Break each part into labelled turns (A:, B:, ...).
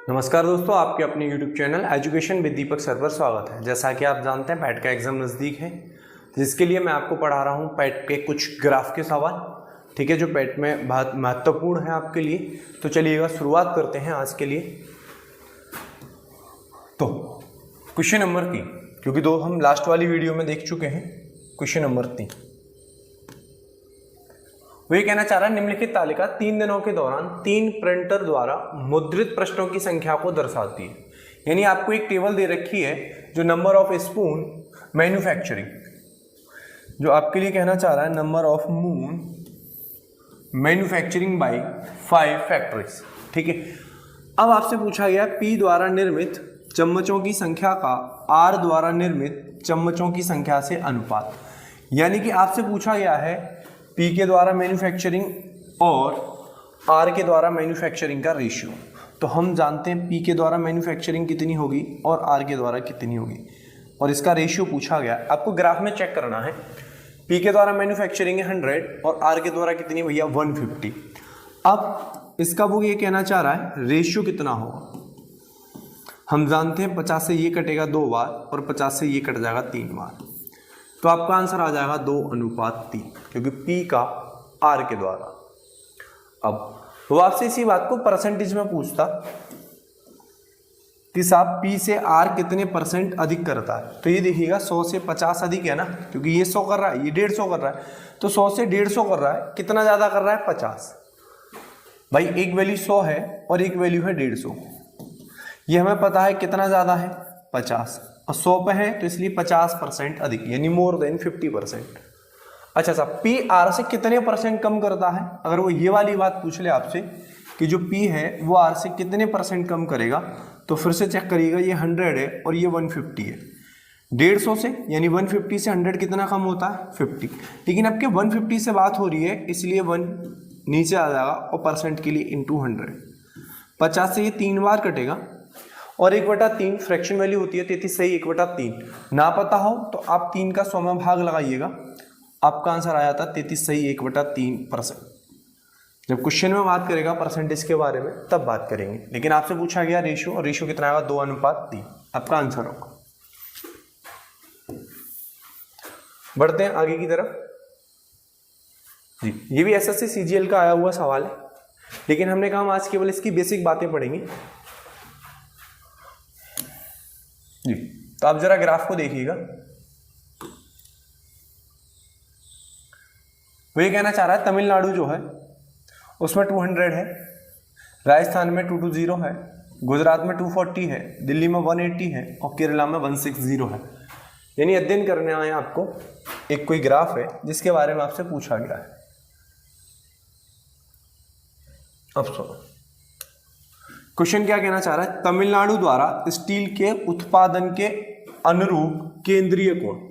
A: नमस्कार दोस्तों, आपके अपने YouTube channel education with Deepak sir पर स्वागत है। जैसा कि आप जानते हैं पैट का एग्ज़ाम नज़दीक है, जिसके लिए मैं आपको पढ़ा रहा हूं पैट के कुछ ग्राफ के सवाल, ठीक है, जो पैट में बहुत महत्वपूर्ण है आपके लिए। तो चलिएगा शुरुआत करते हैं आज के लिए। तो क्वेश्चन नंबर 3, क्योंकि दो हम लास्ट वाली वीडियो में देख चुके हैं। क्वेश्चन नंबर 3 वो ये कहना चाह रहा है, निम्नलिखित तालिका 3 दिनों के दौरान 3 प्रिंटर द्वारा मुद्रित पृष्ठों की संख्या को दर्शाती है। यानी आपको एक टेबल दे रखी है जो नंबर ऑफ स्पून मैन्युफैक्चरिंग, जो आपके लिए कहना चाह रहा है number of moon manufacturing bye 5 factories, ठीक है। अब आपसे पूछा गया P द्वारा निर्मित चम्मचों की संख्या का R द्वारा निर्मित चम्मचों की संख्या से अनुपात। यानी कि आपसे पूछा गया है P के द्वारा मैन्युफैक्चरिंग और R के द्वारा मैन्युफैक्चरिंग का रेशियो। तो हम जानते हैं P के द्वारा मैन्युफैक्चरिंग कितनी होगी और R के द्वारा कितनी होगी, और इसका रेशियो पूछा गया। आपको ग्राफ में चेक करना है, P के द्वारा मैन्युफैक्चरिंग है 100 और R के द्वारा कितनी भैया 150। अब इसका वो ये कहना चाह रहा है रेशियो कितना होगा। हम जानते हैं 50 से ये कटेगा 2 बार और 50 से ये कट जाएगा 3 बार, तो आपका आंसर आ जाएगा 2:3, क्योंकि P का R के द्वारा। अब वो आपसे इसी बात को परसेंटेज में पूछता कि साहब P से R कितने % अधिक करता है, तो ये देखिएगा 100 से 50 अधिक है ना, क्योंकि ये 100 कर रहा है, ये 150 कर रहा है, तो 100 से 150 कर रहा है, कितना ज़्यादा कर रहा है 50। भाई एक वैल्यू 100 है और एक वैल्यू है 150, ये हमें पता है कितना ज़्यादा है 50, और 100 पे है तो इसलिए 50% अधिक, यानी मोर देन 50%। अच्छा साहब P R से कितने % कम करता है। अगर वो ये वाली बात पूछ ले आपसे कि जो P है वो R से कितने % कम करेगा, तो फिर से चेक करिएगा, ये 100 है और ये 150 है। 150 से यानी 150 से 100 कितना कम होता है 50, लेकिन आपके 150 से बात हो रही है इसलिए 1 नीचे आ जाएगा और परसेंट के लिए इंटू 100। 50 से ये 3 बार कटेगा और 1/3 फ्रैक्शन वैल्यू होती है 33 सही 1/3। ना पता हो तो आप 3 का 100वां भाग लगाइएगा, आपका आंसर आ जाता 33 सही 1/3%। जब क्वेश्चन में बात करेगा परसेंटेज के बारे में तब बात करेंगे, लेकिन आपसे पूछा गया रेशियो, और रेशियो कितना आएगा 2:3, आपका आंसर होगा। बढ़ते हैं आगे की तरफ जी। ये भी एसएससी सीजीएल का आया हुआ सवाल है, लेकिन हमने कहा हम आज केवल इसकी बेसिक बातें पढ़ेंगे जी। तो आप जरा ग्राफ को देखिएगा, वो ये कहना चाह रहा है तमिलनाडु जो है उसमें 200 है, राजस्थान में 220 है, गुजरात में 240 है, दिल्ली में 180 है और केरला में 160 है। यानी अध्ययन करने आए आपको एक कोई ग्राफ है जिसके बारे में आपसे पूछा गया है। अब सुनो क्वेश्चन क्या कहना चाह रहा है, तमिलनाडु द्वारा स्टील के उत्पादन के अनुरूप केंद्रीय कोण।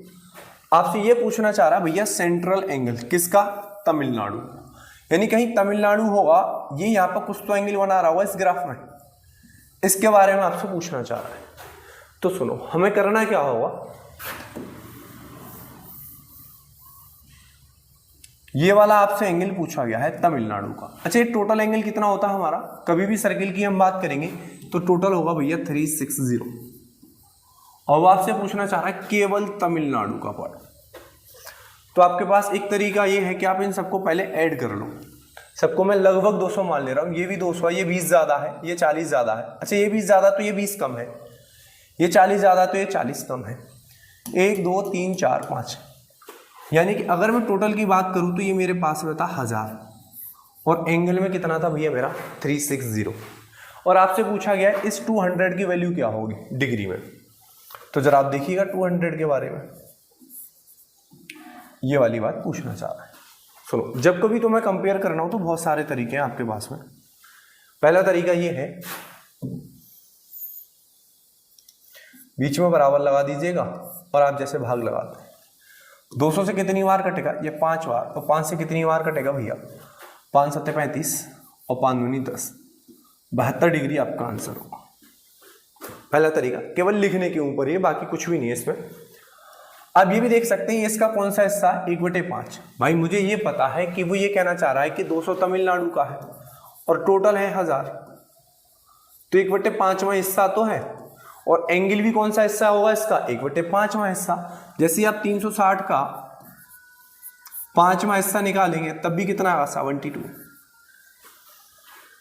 A: आपसे ये पूछना चाह रहा है भैया सेंट्रल एंगल किसका, तमिलनाडु। यानी कहीं तमिलनाडु होगा, ये यहाँ पर कुछ तो एंगल बना रहा होगा इस ग्राफ में, इसके बारे में आपसे पूछना चाह रहा है। तो सुनो हमें करना क्या होगा, ये वाला आपसे एंगल पूछा गया है तमिलनाडु का। अच्छा ये टोटल एंगल कितना होता है हमारा, कभी भी सर्किल की हम बात करेंगे तो टोटल होगा भैया 360, और वो आपसे पूछना चाह रहा है केवल तमिलनाडु का पार्ट। तो आपके पास एक तरीका ये है कि आप इन सबको पहले ऐड कर लो। सबको मैं लगभग 200 मान ले रहा हूँ, ये भी 200 है, ये 20 ज्यादा है, ये 40 ज्यादा है। अच्छा ये 20 ज्यादा तो ये 20 कम है, ये 40 ज्यादा तो ये 40 कम है। 1 2 3 4 5, यानी कि अगर मैं टोटल की बात करूं तो ये मेरे पास रहता 1000, और एंगल में कितना था भैया मेरा 360। और आपसे पूछा गया इस 200 की वैल्यू क्या होगी डिग्री में, तो जरा आप देखिएगा 200 के बारे में, ये वाली बात पूछना चाह रहा है। सुनो जब कभी तो मैं कंपेयर करना हो तो बहुत सारे तरीके हैं आपके पास में। पहला तरीका ये है, बीच में बराबर लगा दीजिएगा और आप जैसे भाग लगाते हैं, 200 से कितनी बार कटेगा, ये 5 बार, तो 5 से कितनी बार कटेगा भैया 5 7 35 और 5 दूनी 10, 72 डिग्री आपका आंसर होगा। पहला तरीका केवल लिखने के ऊपर ही, बाकी कुछ भी नहीं है इसमें। अब ये भी देख सकते हैं इसका कौन सा हिस्सा 1/5। भाई मुझे ये पता है कि वो ये कहना चाह रहा है कि 200 तमिलनाडु का है और टोटल है 1000, तो 1/5वां हिस्सा तो है, और एंगल भी कौन सा हिस्सा होगा इसका, 1/5वां हिस्सा। जैसे आप 360 का 5वां हिस्सा निकालेंगे तब भी कितना आएगा, 72।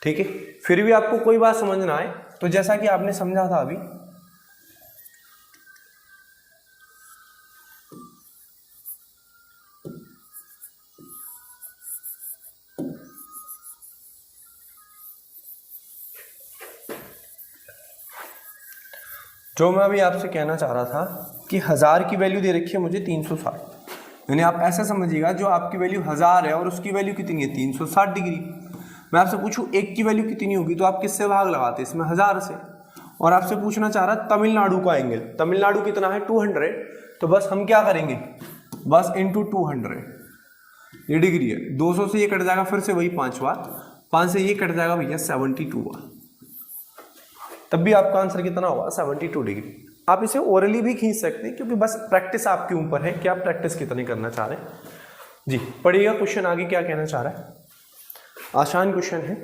A: ठीक है, फिर भी आपको कोई बात समझना है तो जैसा कि आपने समझा था अभी, जो मैं अभी आपसे कहना चाह रहा था कि 1000 की वैल्यू दे रखी है मुझे 360, यानी आप ऐसा समझिएगा जो आपकी वैल्यू 1000 है और उसकी वैल्यू कितनी है 360 डिग्री। मैं आपसे पूछूं एक की वैल्यू कितनी होगी तो आप किससे भाग लगाते, इसमें 1000 से। और आपसे पूछना चाह रहा तमिलनाडु का एंगल, तमिलनाडु कितना है 200, तो बस हम क्या करेंगे, बस इंटू 200, ये डिग्री है, 200 से ये कट जाएगा, फिर से वही 5 बार, 5 से ये कट जाएगा भैया 72 बार, तब भी आपका आंसर कितना होगा 72 डिग्री। आप इसे ओरली भी खींच सकते हैं क्योंकि बस प्रैक्टिस आपके ऊपर है कि आप प्रैक्टिस कितनी करना चाह रहे हैं। जी पढ़िएगा क्वेश्चन आगे क्या कहना चाह रहा है, आसान क्वेश्चन है।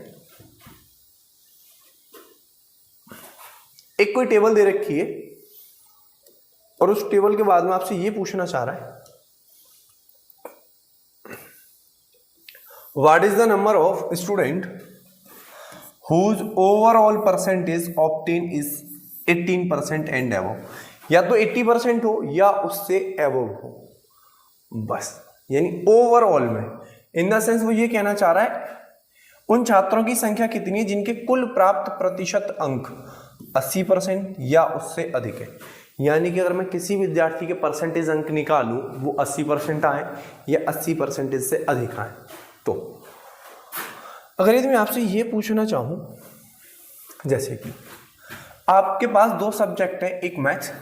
A: एक कोई टेबल दे रखी है और उस टेबल के बाद में आपसे ये पूछना चाह रहा है, what is the number of student whose overall percentage obtained is 18% and above, या तो 80% हो या उससे above हो, बस। यानी ओवरऑल में, इन द सेंस वो ये कहना चाह रहा है उन छात्रों की संख्या कितनी है जिनके कुल प्राप्त प्रतिशत अंक 80% या उससे अधिक है। यानी कि अगर मैं किसी विद्यार्थी के परसेंटेज अंक निकालूं वो 80% आए या 80% से अधिक आए। तो अगर यदि मैं आपसे ये पूछना चाहूं, जैसे कि आपके पास 2 सब्जेक्ट है, एक मैथ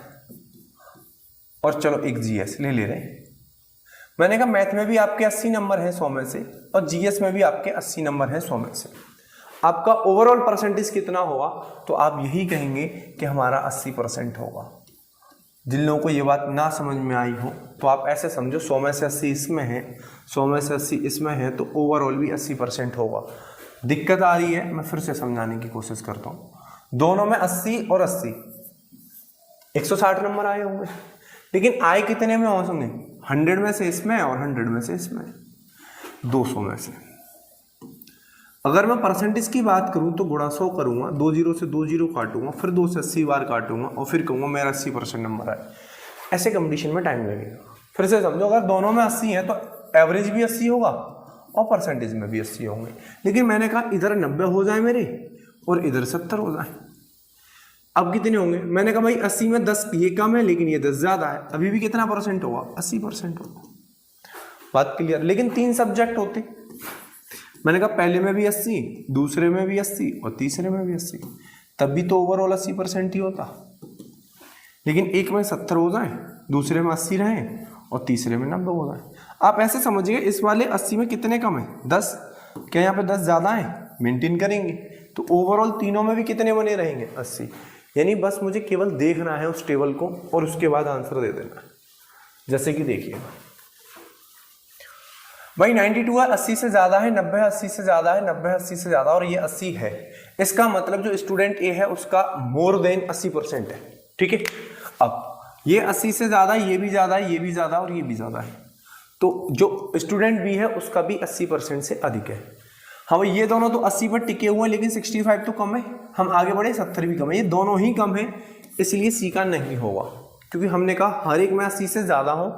A: और चलो एक जीएस ले रहे हैं। मैंने कहा मैथ में भी आपके 80 नंबर हैं 100 में से और जीएस में भी आपके 80 नंबर हैं 100 में से। आपका ओवरऑल परसेंटेज कितना होगा, तो आप यही कहेंगे कि हमारा 80% होगा। जिन लोगों को ये बात ना समझ में आई हो तो आप ऐसे समझो 100 में से 80 इसमें है, 100 में से 80 इसमें है, तो ओवरऑल भी 80% होगा। दिक्कत आ रही है, मैं फिर से समझाने की कोशिश करता हूँ। दोनों में 80 और 80 160 नंबर आए होंगे, लेकिन आए कितने में होंगे, 100 में से इसमें और 100 में से इसमें, 200 में से। अगर मैं परसेंटेज की बात करूं तो गुणा 100 करूंगा, 2 जीरो से 2 जीरो काटूंगा, फिर 2 से 80 बार काटूंगा और फिर कहूंगा मेरा 80% नंबर आए। ऐसे कंपटीशन में टाइम लगेगा। फिर से समझो, अगर दोनों में 80 है तो एवरेज भी 80 होगा और परसेंटेज में भी 80 होंगे। लेकिन मैंने कहा इधर 90 हो जाए मेरे और इधर 70 हो जाए। अब कितने होंगे, मैंने कहा भाई 80 में 10 ये कम है लेकिन ये 10 ज्यादा है, अभी भी कितना परसेंट होगा, 80% होगा। बात क्लियर। लेकिन 3 सब्जेक्ट होते, मैंने कहा पहले में भी 80, दूसरे में भी 80 और तीसरे में भी 80, तब भी तो ओवरऑल 80% ही होता। लेकिन एक में 70 हो जाए, दूसरे में 80 रहे और तीसरे में 90 हो जाए। आप ऐसे समझिए इस वाले 80 में कितने कम है, 10, क्या यहाँ पे 10 ज्यादा है, मेंटेन करेंगे तो ओवरऑल तीनों में भी कितने बने रहेंगे, 80। यानी बस मुझे केवल देखना है उस टेबल को और उसके बाद आंसर दे देना है। जैसे कि देखिए भाई 92 है, 80 से ज्यादा है, 90 80 से ज्यादा है, 90 80 से ज्यादा और ये 80 है। इसका मतलब जो स्टूडेंट ए है उसका मोर देन 80% है। ठीक है, अब ये 80 से ज्यादा, ये भी ज्यादा है, ये भी ज्यादा और ये भी ज्यादा है, तो जो स्टूडेंट बी है उसका भी 80% से अधिक है। हाँ ये दोनों तो 80 पर टिके हुए हैं लेकिन 65 तो कम है, हम आगे बढ़े 70 भी कम है, ये दोनों ही कम है, इसलिए सी का नहीं होगा। क्योंकि हमने कहा हर एक में 80 से ज्यादा हो,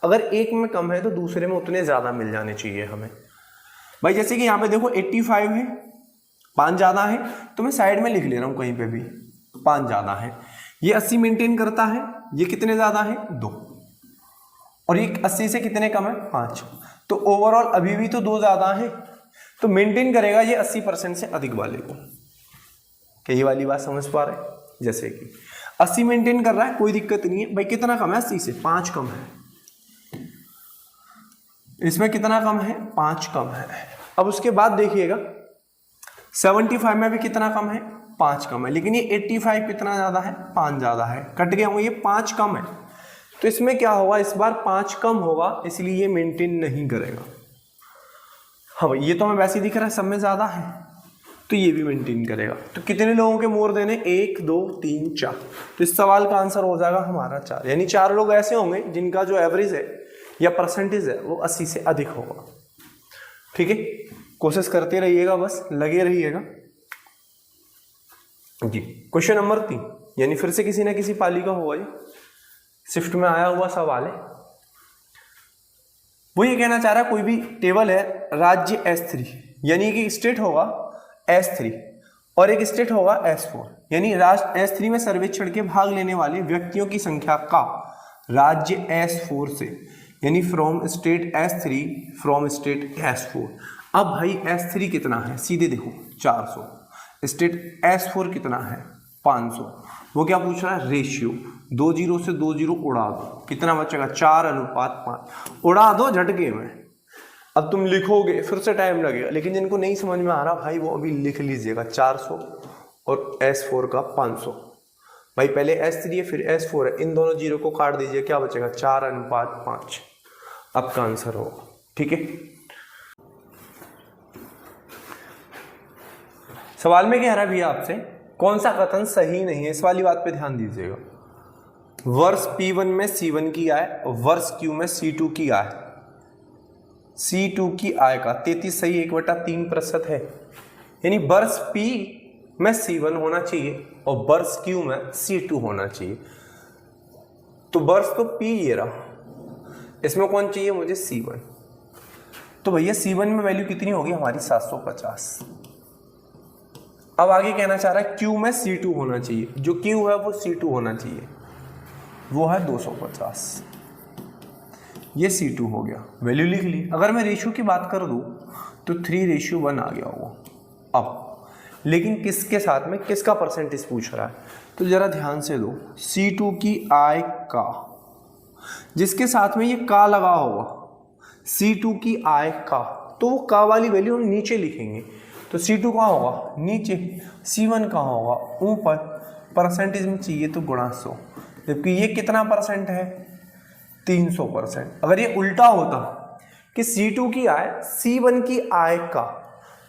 A: अगर एक में कम है तो दूसरे में उतने ज्यादा मिल जाने चाहिए हमें। भाई जैसे कि यहाँ पे देखो 85 है, 5 ज्यादा है, तो मैं साइड में लिख ले रहा हूँ कहीं पे भी 5 ज्यादा है। ये 80 मेंटेन करता है, ये कितने ज्यादा है 2, और ये 80 से कितने कम है 5, तो ओवरऑल अभी भी तो 2 ज्यादा है, तो मेंटेन करेगा ये 80% से अधिक वाले को। क्या ये वाली बात समझ पा रहे हैं? जैसे कि 80 मेंटेन कर रहा है, कोई दिक्कत नहीं है। भाई कितना कम है 80 से, 5 कम है। इसमें कितना कम है, 5 कम है। अब उसके बाद देखिएगा 75 में भी कितना कम है, 5 कम है, लेकिन ये 85 कितना ज्यादा है, 5 ज्यादा है, कट गया हूं, ये 5 कम है, तो इसमें क्या होगा, इस बार 5 कम होगा, इसलिए ये मेंटेन नहीं करेगा। हाँ भाई ये तो हमें वैसे ही दिख रहा है सब में ज्यादा है, तो ये भी मेंटेन करेगा। तो कितने लोगों के मोर देने, 1 2 3 4। तो इस सवाल का आंसर हो जाएगा हमारा 4, यानी 4 लोग ऐसे होंगे जिनका जो एवरेज है या परसेंटेज है वो 80 से अधिक होगा। ठीक है, कोशिश करते रहिएगा, बस लगे रहिएगा जी। क्वेश्चन नंबर 3, यानी फिर से किसी ना किसी पाली का होगा, ये शिफ्ट में आया हुआ सवाल है। वो ये कहना चाह रहा है कोई भी टेबल है, राज्य S3, यानी कि स्टेट होगा S3 और एक स्टेट होगा S4, यानी राज्य S3 में सर्वेक्षण के भाग लेने वाले व्यक्तियों की संख्या का राज्य S4 से, यानी from state S3 from state S4। अब भाई S3 कितना है, सीधे देखो 400, स्टेट S4 कितना है 500। वो क्या पूछ रहा है, रेशियो, 2 0 से 2 0 उड़ा दो, कितना बचेगा 4:5, उड़ा दो झटके में। अब तुम लिखोगे फिर से टाइम लगेगा, लेकिन जिनको नहीं समझ में आ रहा भाई वो अभी लिख लीजिएगा 400 और S4 का 500। भाई पहले S3 है फिर S4 है, इन दोनों जीरो को काट दीजिए, क्या बचेगा 4:5, आपका आंसर होगा। ठीक है, सवाल में कह रहा है भैया आपसे कौन सा कथन सही नहीं है, इस वाली बात पे ध्यान दीजिएगा। वर्ष P1 में C1 की आय और वर्ष Q में C2 की आय, C2 की आय का 33 सही 1/3% है, यानी वर्ष P में C1 होना चाहिए और वर्ष Q में C2 होना चाहिए। तो वर्ष तो P ये रहा, इसमें कौन चाहिए मुझे C1। तो भैया C1 में वैल्यू कितनी होगी हमारी 750। अब आगे कहना चाह रहा है Q में C2 होना चाहिए, जो Q है वो C2 होना चाहिए, वो है 250, ये C2 हो गया, वैल्यू लिख ली। अगर मैं रेशियो की बात कर दूं तो 3:1 आ गया होगा। अब लेकिन किसके साथ में, किसका परसेंटेज पूछ रहा है, तो जरा ध्यान से दो, C2 की आय का, जिसके साथ में ये का लगा होगा, C2 की आय का, तो वो का वाली वैल्यू हम नीचे लिखेंगे। तो C2 कहाँ होगा नीचे, C1 कहाँ होगा ऊपर, परसेंटेज में चाहिए तो गुणा 100, जबकि ये कितना परसेंट है 300%। अगर ये उल्टा होता कि C2 की आय C1 की आय का,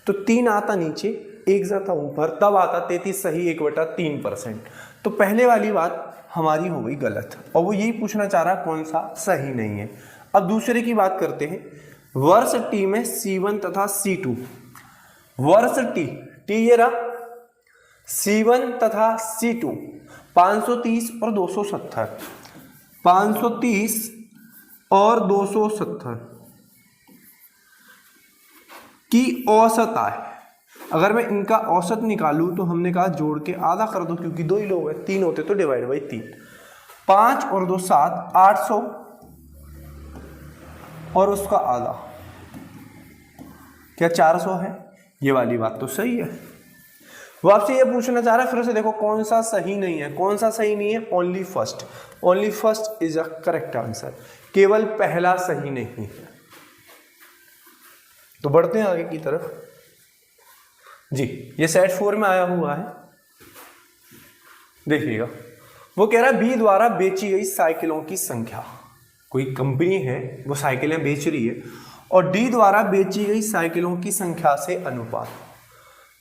A: तो 3 आता नीचे 1 जाता ऊपर, तब आता 33 सही 1/3%। तो पहले वाली बात हमारी हो गई गलत, और वो यही पूछना चाह रहा है कौन सा सही नहीं है। अब दूसरे की बात करते हैं, वर्ष T में C1 तथा C2, वर्ष T ये रहा, C1 तथा C2 530 और 270, 530 और 270 की औसत आय। अगर मैं इनका औसत निकालूं तो हमने कहा जोड़ के आधा कर दो, क्योंकि 2 ही लोग हैं, 3 होते तो डिवाइड बाई 3, 5 और 2 7, 800 और उसका आधा, क्या 400 है। ये वाली बात तो सही है। वो आपसे ये पूछना चाह रहा है फिर से, देखो कौन सा सही नहीं है, कौन सा सही नहीं है, only first, only first is a correct answer, केवल पहला सही नहीं है। तो बढ़ते हैं आगे की तरफ जी। ये सेट 4 में आया हुआ है, देखिएगा। वो कह रहा है बी द्वारा बेची गई साइकिलों की संख्या, कोई कंपनी है वो साइकिलें बेच रही है, और डी द्वारा बेची गई साइकिलों की संख्या से अनुपात।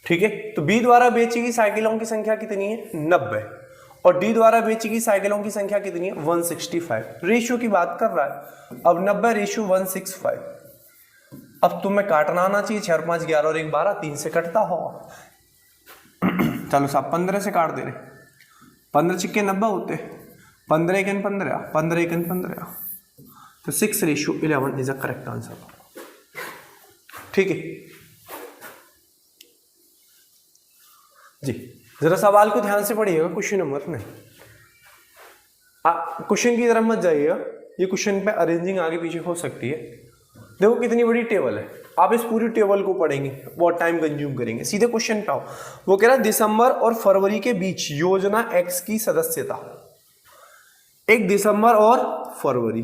A: ठीक है, तो बी द्वारा बेची गई साइकिलों की संख्या कितनी है 90, और डी द्वारा बेची गई साइकिलों की संख्या कितनी है 165। रेशियो की बात कर रहा है। अब 90:165। अब तुम्हें काटना आना चाहिए, 4 5 11 और 1 12, 3 से कटता होगा। चलो साहब 15 से काट दे रहे, 15 × 90 होते, 15 × 15, 15 × 15, तो 6:11 इज अ करेक्ट आंसर। ठीक है जी, जरा सवाल को ध्यान से पढ़िएगा, क्वेश्चन नंबर नहीं, क्वेश्चन की तरफ मत जाइएगा। ये क्वेश्चन पे अरेंजिंग आगे पीछे हो सकती है। देखो कितनी बड़ी टेबल है, आप इस पूरी टेबल को पढ़ेंगे बहुत टाइम कंज्यूम करेंगे। सीधे क्वेश्चन पे आओ। वो कह रहा है दिसंबर और फरवरी के बीच योजना एक्स की सदस्यता। एक दिसंबर और फरवरी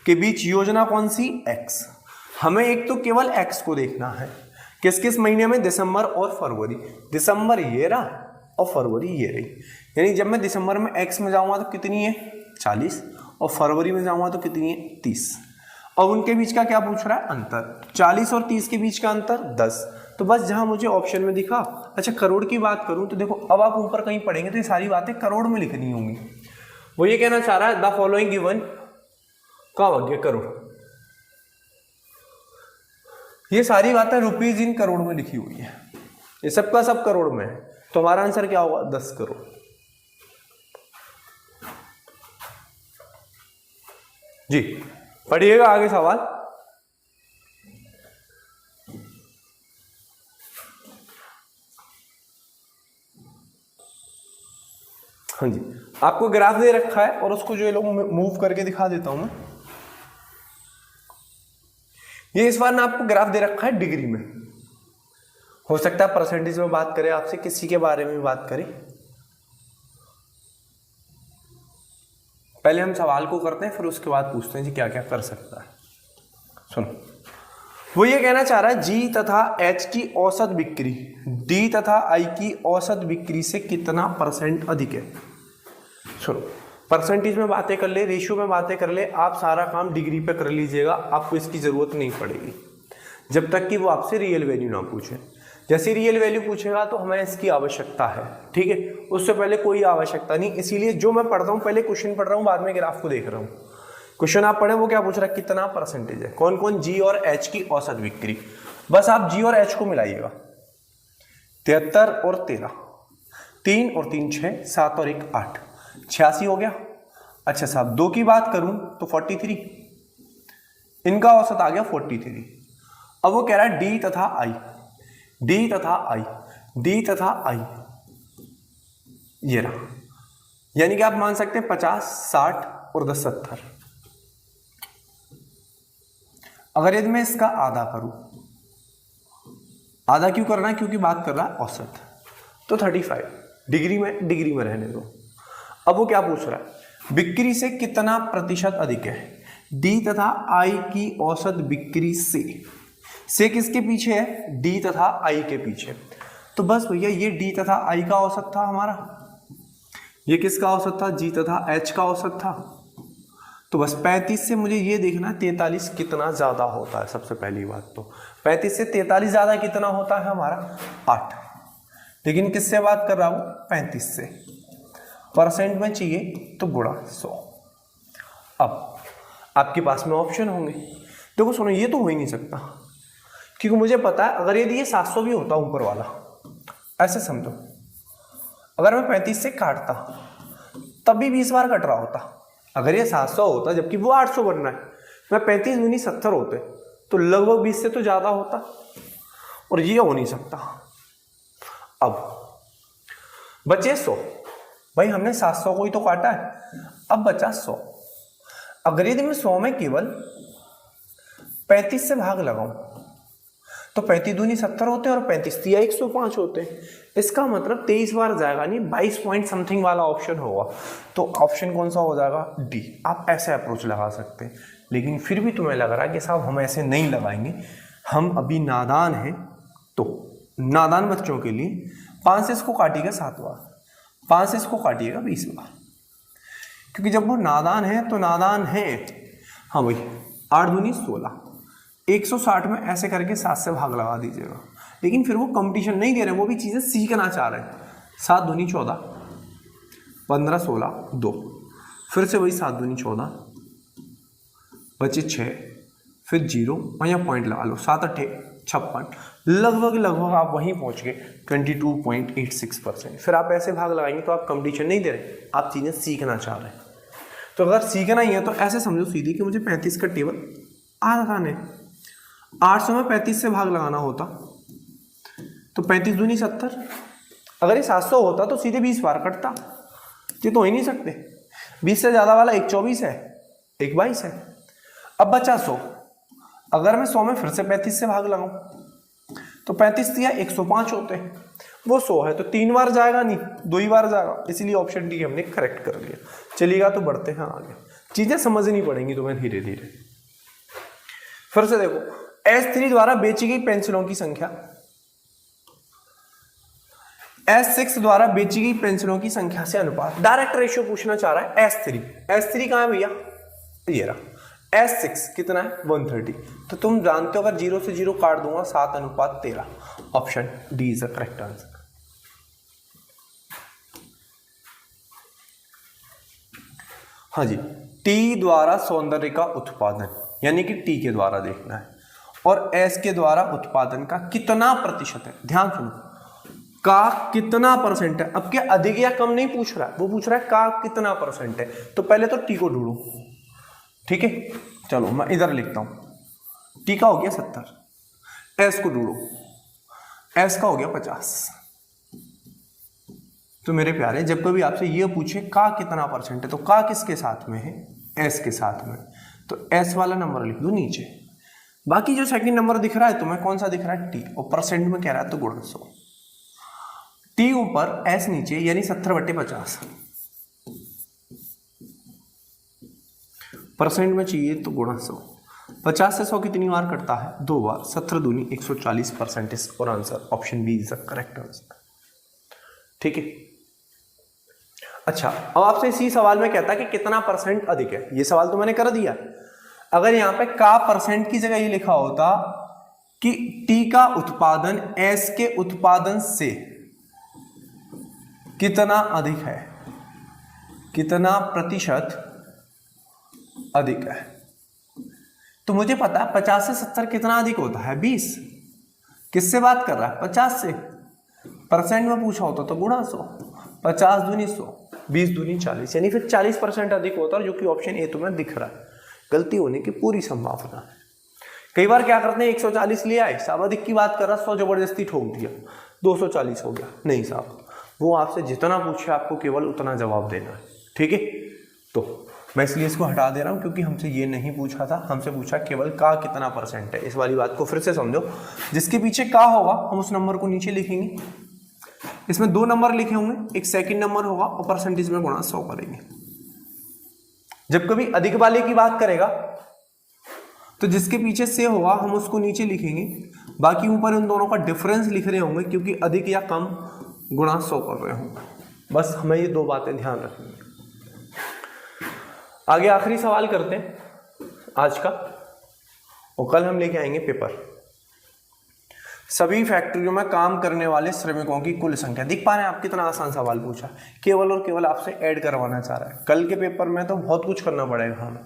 A: के बीच योजना कौन सी एक्स। हमें एक तो केवल एक्स को देखना है, किस किस महीने में, दिसंबर और फरवरी। दिसंबर ये रहा और फरवरी ये रही, यानी जब मैं दिसंबर में एक्स में जाऊंगा तो कितनी है 40, और फरवरी में जाऊंगा तो कितनी है 30। और उनके बीच का क्या पूछ रहा है अंतर, 40 और 30 के बीच का अंतर 10, तो बस जहां मुझे ऑप्शन में दिखा। अच्छा करोड़ की बात करूं तो देखो अब आप ऊपर कहीं पढ़ेंगे तो ये सारी बातें करोड़ में लिखनी होंगी। वो ये कहना चाह रहा है द फॉलोइंग गिवन, कहाँ हो गया करोड़, ये सारी बातें रुपीज इन करोड़ में लिखी हुई है, ये सबका सब करोड़ में है। तो हमारा आंसर क्या होगा 10 करोड़। जी पढ़िएगा आगे सवाल। हाँ जी, आपको ग्राफ दे रखा है और उसको जो ये लोग मूव करके दिखा देता हूं मैं। ये इस बार ना आपको ग्राफ दे रखा है डिग्री में, हो सकता है परसेंटेज में बात करें आपसे, किसी के बारे में बात करें। पहले हम सवाल को करते हैं फिर उसके बाद पूछते हैं जी क्या क्या कर सकता है। सुनो, वो ये कहना चाह रहा है जी तथा एच की औसत बिक्री डी तथा आई की औसत बिक्री से कितना % अधिक है। सुनो, परसेंटेज में बातें कर ले, रेशियो में बातें कर ले, आप सारा काम डिग्री पे कर लीजिएगा, आपको इसकी जरूरत नहीं पड़ेगी जब तक कि वो आपसे रियल वैल्यू ना पूछे। जैसे रियल वैल्यू पूछेगा तो हमें इसकी आवश्यकता है, ठीक है, उससे पहले कोई आवश्यकता नहीं। इसीलिए जो मैं पढ़ता हूँ पहले क्वेश्चन पढ़ रहा हूँ, बाद में ग्राफ को देख रहा हूँ। क्वेश्चन आप पढ़े वो क्या पूछ रहा है, कितना % है, कौन कौन जी और एच की औसत बिक्री। बस आप जी और एच को मिलाइएगा, 73 और 13, 3 और 3 6, 7 और 1 8, 86 हो गया। अच्छा साहब दो की बात करूं तो 43, इनका औसत आ गया 43। अब वो कह रहा है डी तथा आई, डी तथा आई, डी तथा आई, ये रहा, यानी कि आप मान सकते हैं 50 60 और 10 70। अगर यदि मैं इसका आधा करूं, आधा क्यों करना है, क्योंकि बात कर रहा है औसत, तो 35 डिग्री में रहने दो। अब वो क्या पूछ रहा है, बिक्री से कितना % अधिक है, डी तथा आई की औसत बिक्री से किसके पीछे है, डी तथा आई के पीछे। तो बस भैया ये डी तथा आई का औसत था हमारा, ये किसका औसत था, जी तथा एच का औसत था। तो बस 35 से मुझे ये देखना है 43 कितना ज्यादा होता है। सबसे पहली बात तो 35 से 43 ज्यादा कितना होता है हमारा 8, लेकिन किससे बात कर रहा हूं 35 से, % में चाहिए तो गुणा 100। अब आपके पास में ऑप्शन होंगे, देखो सुनो ये तो हो ही नहीं सकता, क्योंकि मुझे पता है अगर यदि ये 700 भी होता ऊपर वाला, ऐसे समझो अगर मैं 35 से काटता तब भी 20 बार कट रहा होता। अगर ये 700 होता जबकि वो 800 बनना है, मैं 35 दूनी 70 होते तो लगभग 20 से तो ज्यादा होता, और ये हो नहीं सकता। अब बचे 100, भाई हमने 700 को ही तो काटा है, अब बचा 100। अगर यदि मैं 100 में केवल 35 से भाग लगाऊं तो 35 दूनी 70 होते हैं और 35 तिया 105 होते हैं। इसका मतलब 23 बार जाएगा नहीं, 22 पॉइंट समथिंग वाला ऑप्शन होगा। तो ऑप्शन कौन सा हो जाएगा, डी। आप ऐसे अप्रोच लगा सकते हैं, लेकिन फिर भी तुम्हें लग रहा है कि साहब हम ऐसे नहीं लगाएंगे, हम अभी नादान हैं। तो नादान बच्चों के लिए 5 से इसको काटिएगा 7 बार, 5 से इसको काटिएगा 20 बार, क्योंकि जब वो नादान है तो नादान है। हाँ भाई 8 दूनी 16, 160 में ऐसे करके 7 से भाग लगा दीजिएगा। लेकिन फिर वो कंपटीशन नहीं दे रहे, वो भी चीजें सीखना चाह रहे हैं। 7 दूनी 14, 15 16 2, फिर से वही 7 दूनी 14, बचे 6, फिर 0 और यहाँ पॉइंट लगा लो, 7 8 56, लगभग आप वहीं पहुंच गए 22.86%। फिर आप ऐसे भाग लगाएंगे तो आप कंपटीशन नहीं दे रहे, आप चीजें सीखना चाह रहे हैं। तो अगर सीखना ही है तो ऐसे समझो सीधी कि मुझे 35 का टेबल आसान है, 800 में 35 से भाग लगाना होता तो 35 दूनी 70, अगर ये 700 होता तो सीधे 20 बार कटता, ये तो हो ही नहीं सकते। 20 से ज्यादा वाला 1 24 है, 1 22 है। अब बचा 100, अगर मैं 100 में फिर से 35 से भाग लगाऊं तो 35 दिया 105 होते हैं, वो 100 है तो 3 बार जाएगा नहीं, 2 ही बार जाएगा, इसीलिए ऑप्शन डी हमने करेक्ट कर लिया। चलिएगा तो बढ़ते हैं आगे, चीजें समझनी पड़ेंगी तुम्हें धीरे धीरे। फिर से देखो, S3 द्वारा बेची गई पेंसिलों की संख्या, S6 द्वारा बेची गई पेंसिलों की संख्या से अनुपात। डायरेक्ट रेशियो पूछना चाह रहा है। S3 कहां है भैया, ये रहा, S6 कितना है 130। तो तुम जानते हो अगर 0 से 0 काट दूंगा 7:13। Option D is the correct answer. हाँ जी, टी द्वारा सौंदर्य का उत्पादन, यानी कि टी के द्वारा देखना है, और एस के द्वारा उत्पादन का कितना प्रतिशत है। ध्यान सुनो, का कितना परसेंट है। अब क्या अधिक या कम नहीं पूछ रहा है, वो पूछ रहा है का कितना परसेंट है। तो पहले तो टी को ढूंढो, ठीक है। चलो मैं इधर लिखता हूं, टी का हो गया 70, एस को ढूंढो, एस का हो गया 50। तो मेरे प्यारे, जब कभी आपसे ये पूछे का कितना परसेंट है, तो का किसके साथ में है, एस के साथ में, तो एस वाला नंबर लिख दो नीचे। बाकी जो सेकंड नंबर दिख रहा है तुम्हें कौन सा दिख रहा है, टी, और परसेंट में कह रहा है तो गुणा 100। टी ऊपर एस नीचे, यानी 70/50। परसेंट में चाहिए तो गुणा 100। 50 से 100 कितनी बार कटता है, 2 बार। 70 दूनी 140% और answer option B is the correct answer, ठीक है। अच्छा, अब आपसे इसी सवाल में कहता है कि कितना परसेंट अधिक है। ये सवाल तो मैंने कर दिया। अगर यहां पे का परसेंट की जगह ये लिखा होता कि टी का उत्पादन एस के उत्पादन से कितना अधिक है, कितना प्रतिशत अधिक है, तो मुझे पता है 50 से 70 कितना अधिक होता है, 20। किससे बात कर रहा है, 50 से। परसेंट में पूछा होता तो गुणा 100। 50 दूनी 100, 20 दूनी 40, यानी फिर 40% अधिक होता है, जो कि ऑप्शन ए तुम्हें दिख रहा है। गलती होने की पूरी संभावना है। कई बार क्या करते हैं, 140 ले आए, साहब अधिक की बात कर रहा, 100 जबरदस्ती ठोक दिया, 240 हो गया। नहीं साहब, वो आपसे जितना पूछे आपको केवल उतना जवाब देना है, ठीक है। तो मैं इसलिए इसको हटा दे रहा हूं, क्योंकि हमसे ये नहीं पूछा था, हमसे पूछा केवल का कितना परसेंट है। इस वाली बात को फिर से समझो, जिसके पीछे का होगा हम उस नंबर को नीचे लिखेंगे। इसमें 2 नंबर लिखे होंगे, एक सेकंड नंबर होगा और परसेंटेज में गुणा 100 करेंगे। जब कभी अधिक वाले की बात करेगा तो जिसके पीछे से होगा हम उसको नीचे लिखेंगे, बाकी ऊपर उन दोनों का डिफरेंस लिख रहे होंगे, क्योंकि अधिक या कम गुणा 100 कर रहे होंगे। बस हमें ये 2 बातें ध्यान रखनी है। आगे आखिरी सवाल करते हैं आज का, और कल हम लेके आएंगे पेपर। सभी फैक्ट्रियों में काम करने वाले श्रमिकों की कुल संख्या। देख पा रहे हैं आप कितना आसान सवाल पूछा, केवल और केवल आपसे ऐड करवाना चाह रहा है। कल के पेपर में तो बहुत कुछ करना पड़ेगा हमें।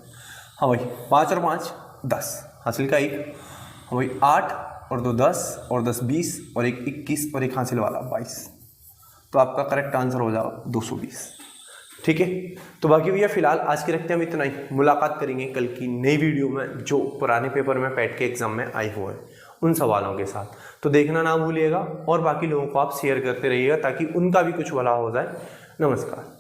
A: हाँ भाई, 5 और 5 10, हासिल का 1। हाँ भाई, 8 और 2 10, और 10 20, और 1 21, और 1 हासिल वाला 22। तो आपका करेक्ट आंसर हो जाएगा 220, ठीक है। तो बाकी भैया फिलहाल आज के रखते हैं हम इतना ही। मुलाकात करेंगे कल की नई वीडियो में, जो पुराने पेपर में पैट के एग्जाम में आए हुए हैं उन सवालों के साथ। तो देखना ना भूलिएगा, और बाकी लोगों को आप शेयर करते रहिएगा ताकि उनका भी कुछ भला हो जाए। नमस्कार।